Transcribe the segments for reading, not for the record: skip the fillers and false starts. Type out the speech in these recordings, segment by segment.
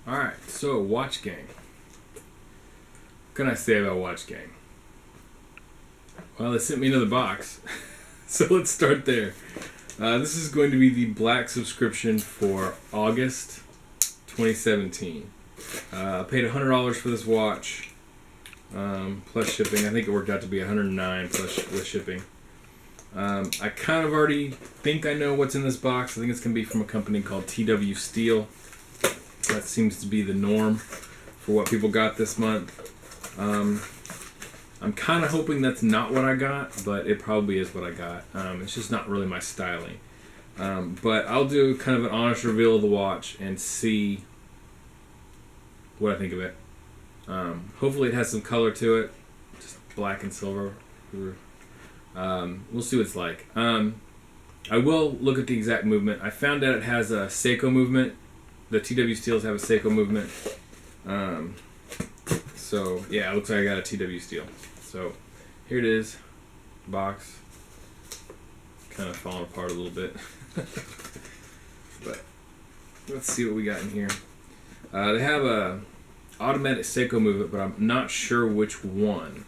Alright, so Watchgang. What can I say about Watchgang? Well, they sent me another box, so let's start there. This is going to be the black subscription for August 2017. I paid $100 for this watch, plus shipping. I think it worked out to be $109 plus with shipping. I kind of already think I know what's in this box. I think it's going to be from a company called TW Steel. That seems to be the norm for what people got this month. I'm kind of hoping that's not what I got, but it probably is what I got. It's just not really my styling. But I'll do kind of an honest reveal of the watch and see what I think of it. Hopefully it has some color to it, just black and silver. We'll see what it's like. I will look at the exact movement. I found out it has a Seiko movement. The TW Steels have a Seiko movement. So yeah, it looks like I got a TW Steel. So here it is, box. Kind of falling apart a little bit. But let's see what we got in here. They have a automatic Seiko movement, but I'm not sure which one.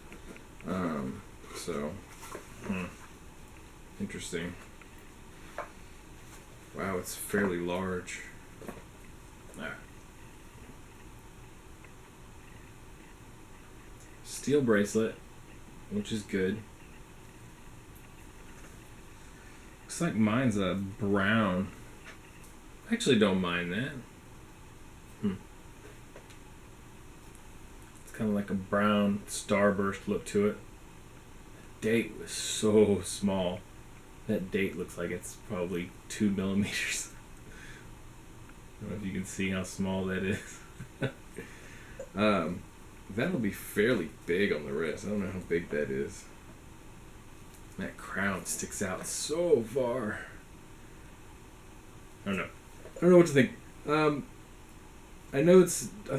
Interesting. Wow, it's fairly large. Steel bracelet, which is good. Looks like mine's a brown. I actually don't mind that. It's kind of like a brown starburst look to it. Date was so small. That date looks like it's probably 2 millimeters. I don't know if you can see how small that is. That'll be fairly big on the wrist. I don't know how big that is. That crown sticks out so far. I don't know what to think. I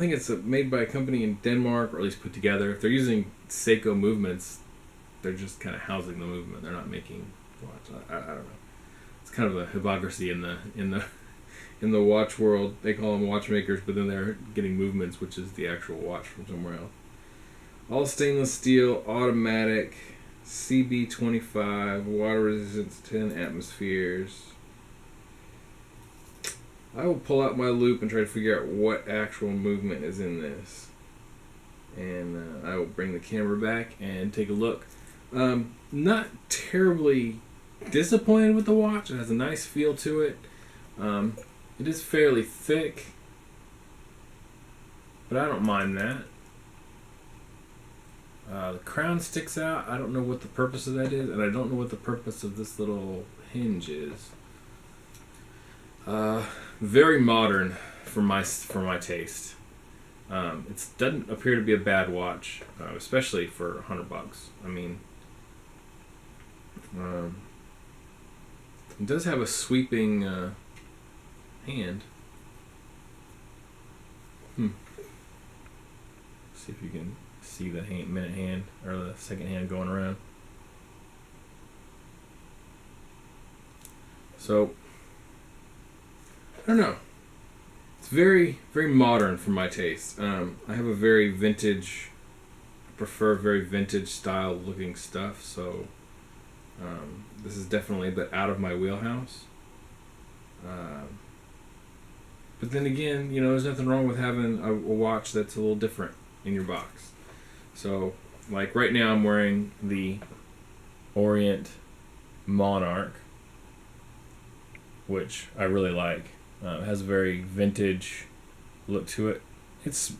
think it's made by a company in Denmark, or at least put together. If they're using Seiko movements, they're just kind of housing the movement. They're not making watch. I don't know. It's kind of a hypocrisy in the watch world. They call them watchmakers, but then they're getting movements, which is the actual watch from somewhere else. All stainless steel, automatic, CB25, water resistance 10 atmospheres. I will pull out my loop and try to figure out what actual movement is in this. And I will bring the camera back and take a look. Not terribly disappointed with the watch. It has a nice feel to it. It is fairly thick, but I don't mind that. The crown sticks out. I don't know what the purpose of that is, and I don't know what the purpose of this little hinge is. Very modern for my taste. It doesn't appear to be a bad watch, especially for $100. I mean, it does have a sweeping hand. See if you can see the minute hand or the second hand going around. So I don't know. It's very, very modern for my taste. I have a very vintage. I prefer very vintage style looking stuff. So this is definitely a bit out of my wheelhouse. But then again, there's nothing wrong with having a watch that's a little different in your box. So, like right now I'm wearing the Orient Monarch, which I really like. It has a very vintage look to it. It's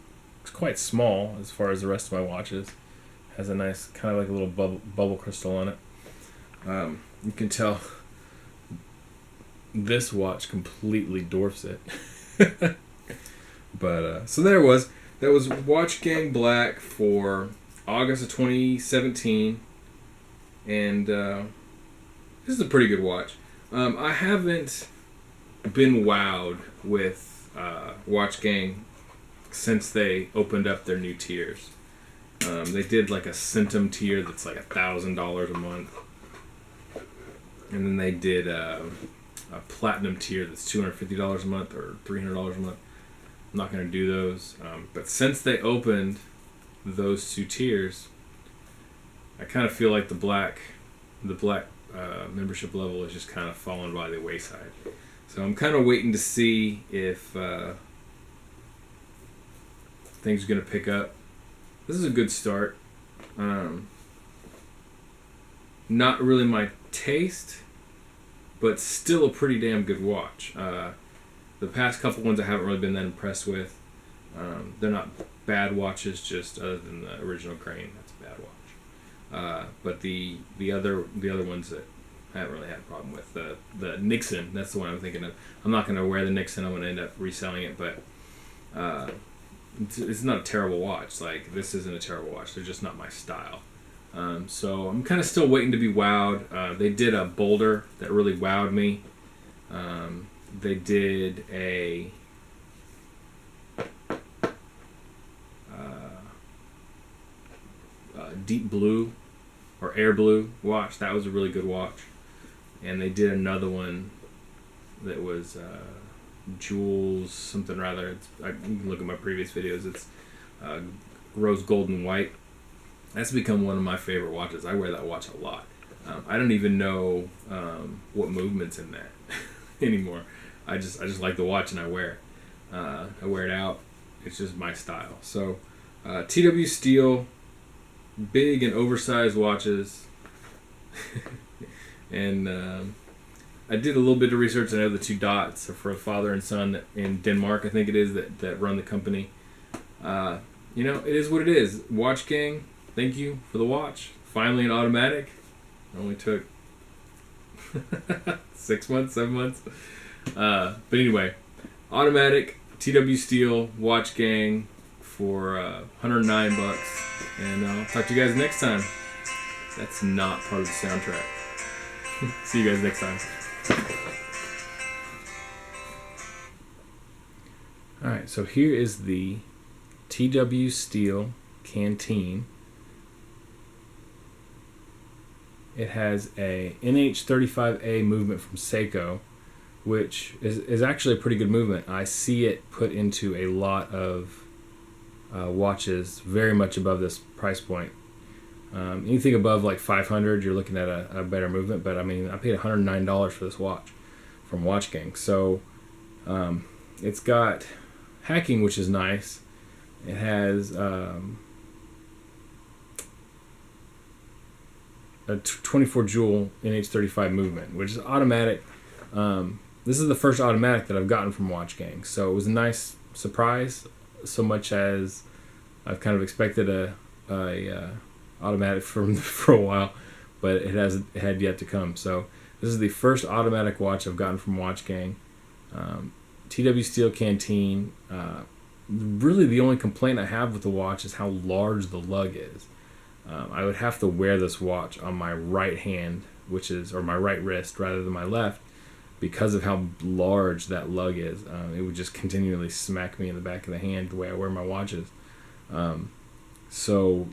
quite small as far as the rest of my watches. It has a nice, kind of like a little bubble crystal on it. You can tell this watch completely dwarfs it. But so there it was. That was Watchgang Black for August of 2017, and this is a pretty good watch. I haven't been wowed with Watchgang since they opened up their new tiers. They did like a Centum tier that's like $1,000 a month, and then they did a Platinum tier that's $250 a month or $300 a month. I'm not going to do those. But since they opened those 2 tiers, I kind of feel like the black membership level is just kind of fallen by the wayside. So I'm kind of waiting to see if things are going to pick up. This is a good start. Not really my taste, but still a pretty damn good watch. The past couple ones I haven't really been that impressed with. They're not bad watches, just other than the original Crane, that's a bad watch. But the other ones that I haven't really had a problem with. The Nixon, that's the one I'm thinking of. I'm not going to wear the Nixon. I'm going to end up reselling it, but it's not a terrible watch. Like, this isn't a terrible watch. They're just not my style. So I'm kind of still waiting to be wowed. They did a Boulder that really wowed me. They did a deep blue or air blue watch. That was a really good watch. And they did another one that was jewels something rather. You can look at my previous videos. It's rose gold and white. That's become one of my favorite watches. I wear that watch a lot. I don't even know what movement's in that anymore. I just like the watch and I wear it. I wear it out. It's just my style. So TW Steel, big and oversized watches. And I did a little bit of research. I know the 2 dots are for a father and son in Denmark, I think it is, that run the company. It is what it is. Watchgang, thank you for the watch. Finally an automatic. It only took 6 months, 7 months. But anyway, automatic TW Steel Watchgang for $109. And I'll talk to you guys next time. That's not part of the soundtrack. See you guys next time. Alright, so here is the TW Steel Canteen. It has a NH35A movement from Seiko, which is actually a pretty good movement. I see it put into a lot of watches very much above this price point. Anything above like 500, you're looking at a better movement. But I mean, I paid $109 for this watch from Watchgang. So it's got hacking, which is nice. It has a 24 jewel NH35 movement, which is automatic. This is the first automatic that I've gotten from Watchgang, so it was a nice surprise. So much as I've kind of expected a automatic for a while, but it had yet to come. So this is the first automatic watch I've gotten from Watchgang. TW Steel Canteen. Really, the only complaint I have with the watch is how large the lug is. I would have to wear this watch on my right hand, or my right wrist rather than my left, because of how large that lug is. It would just continually smack me in the back of the hand the way I wear my watches. So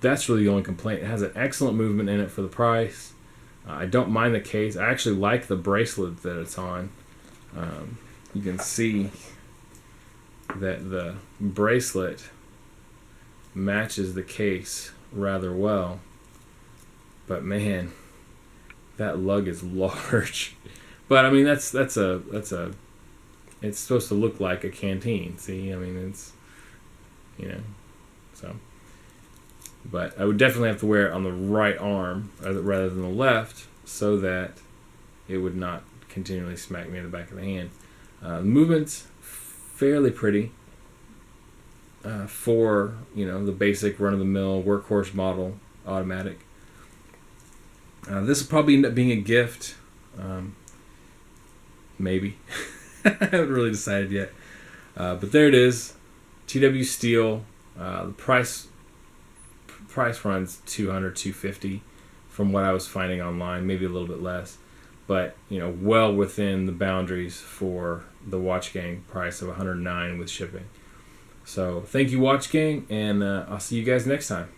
that's really the only complaint. It has an excellent movement in it for the price. I don't mind the case. I actually like the bracelet that it's on. You can see that the bracelet matches the case rather well. But man, that lug is large. But I mean, that's a it's supposed to look like a canteen. See, I mean, it's, so. But I would definitely have to wear it on the right arm rather than the left, so that it would not continually smack me in the back of the hand. The movement's fairly pretty for the basic run-of-the-mill workhorse model automatic. This will probably end up being a gift. Maybe. I haven't really decided yet. But there it is. TW Steel. The price runs $200, $250 from what I was finding online, maybe a little bit less. But, well within the boundaries for the Watchgang price of $109 with shipping. So, thank you, Watchgang, and I'll see you guys next time.